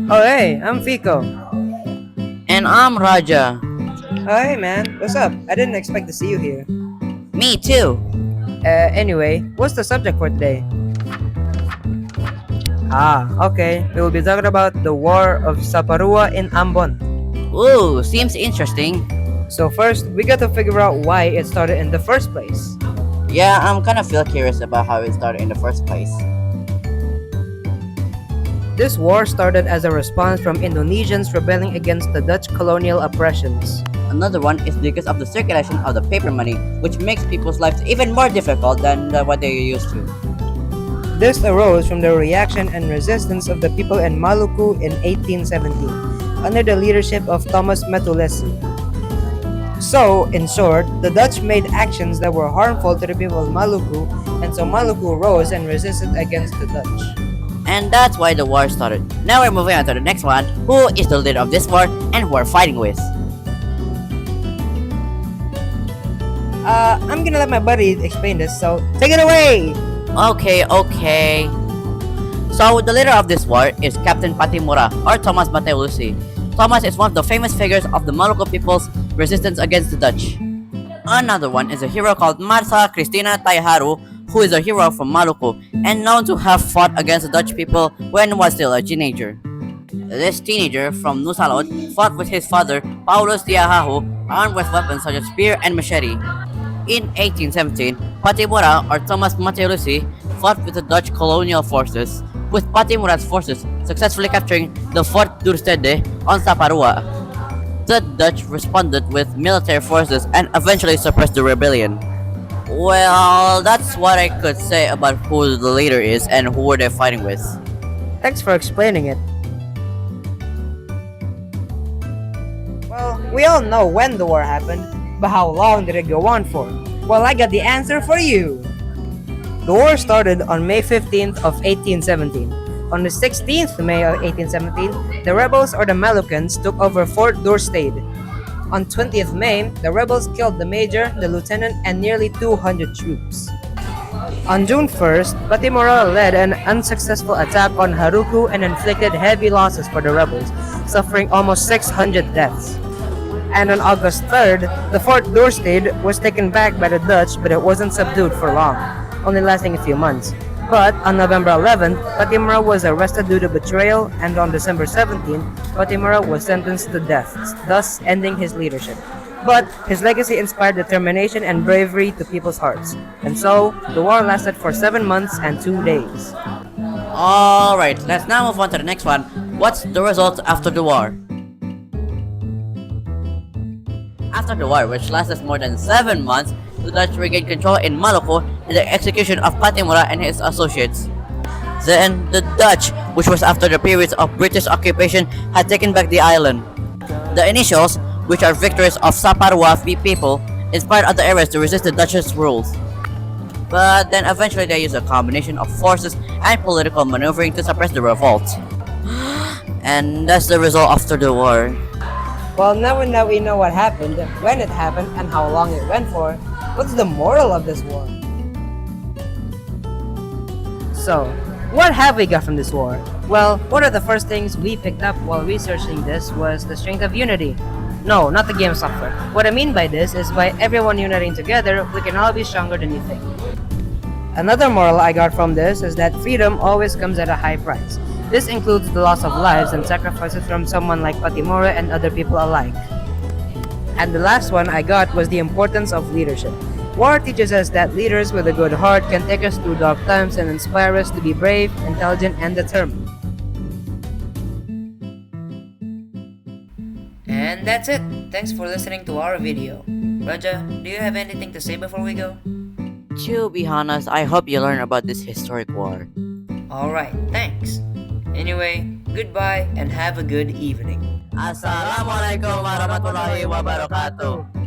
Oh hey, I'm Fico. And I'm Raja. Oh hey man, what's up? I didn't expect to see you here. Me too. Anyway, what's the subject for today? Okay. We will be talking about the War of Saparua in Ambon. Ooh, seems interesting. So first, we got to figure out why it started in the first place. Yeah, I'm kind of feel curious about how it started in the first place. This war started as a response from Indonesians rebelling against the Dutch colonial oppressions. Another one is because of the circulation of the paper money, which makes people's lives even more difficult than what they're used to. This arose from the reaction and resistance of the people in Maluku in 1817, under the leadership of Thomas Matulesi. So, in short, the Dutch made actions that were harmful to the people of Maluku, and so Maluku rose and resisted against the Dutch. And that's why the war started. Now we're moving on to the next one. Who is the leader of this war and who we're fighting with? I'm gonna let my buddy explain this, so take it away! Okay. So the leader of this war is Captain Patimura or Thomas Mateusi. Thomas is one of the famous figures of the Maluku people's resistance against the Dutch. Another one is a hero called Martha Christina Taiharu, who is a hero from Maluku and known to have fought against the Dutch people when he was still a teenager. This teenager from Nusalot fought with his father, Paulus Tiahahu, armed with weapons such as spear and machete. In 1817, Patimura or Thomas Mateusi fought with the Dutch colonial forces, with Patimura's forces successfully capturing the Fort Durstede on Saparua. The Dutch responded with military forces and eventually suppressed the rebellion. Well, that's what I could say about who the leader is and who they're fighting with. Thanks for explaining it. Well, we all know when the war happened, but how long did it go on for? Well, I got the answer for you. The war started on May 15th of 1817. On the 16th of May of 1817, the rebels or the Malucans took over Fort Dorstade. On 20th May, the rebels killed the major, the lieutenant, and nearly 200 troops. On June 1st, Patimura led an unsuccessful attack on Haruku and inflicted heavy losses for the rebels, suffering almost 600 deaths. And on August 3rd, the Fort Dorstade was taken back by the Dutch, but it wasn't subdued for long, only lasting a few months. But on November 11th, Patimura was arrested due to betrayal, and on December 17th, Patimura was sentenced to death, thus ending his leadership. But his legacy inspired determination and bravery to people's hearts, and so the war lasted for 7 months and 2 days. Alright, let's now move on to the next one. What's the result after the war? After the war, which lasted more than 7 months, the Dutch regained control in Maluku and the execution of Patimura and his associates. Then, the Dutch, which was after the periods of British occupation, had taken back the island. The initials, which are victories of Saparua people, inspired other areas to resist the Dutch's rules. But then eventually they used a combination of forces and political maneuvering to suppress the revolt. And that's the result after the war. Well, now that we know what happened, when it happened, and how long it went for, what's the moral of this war? So, what have we got from this war? Well, one of the first things we picked up while researching this was the strength of unity. No, not the game software. What I mean by this is by everyone uniting together, we can all be stronger than you think. Another moral I got from this is that freedom always comes at a high price. This includes the loss of lives and sacrifices from someone like Patimura and other people alike. And the last one I got was the importance of leadership. War teaches us that leaders with a good heart can take us through dark times and inspire us to be brave, intelligent, and determined. And that's it. Thanks for listening to our video. Raja, do you have anything to say before we go? To be honest, I hope you learn about this historic war. Alright, thanks. Anyway, goodbye and have a good evening. Assalamualaikum warahmatullahi wabarakatuh.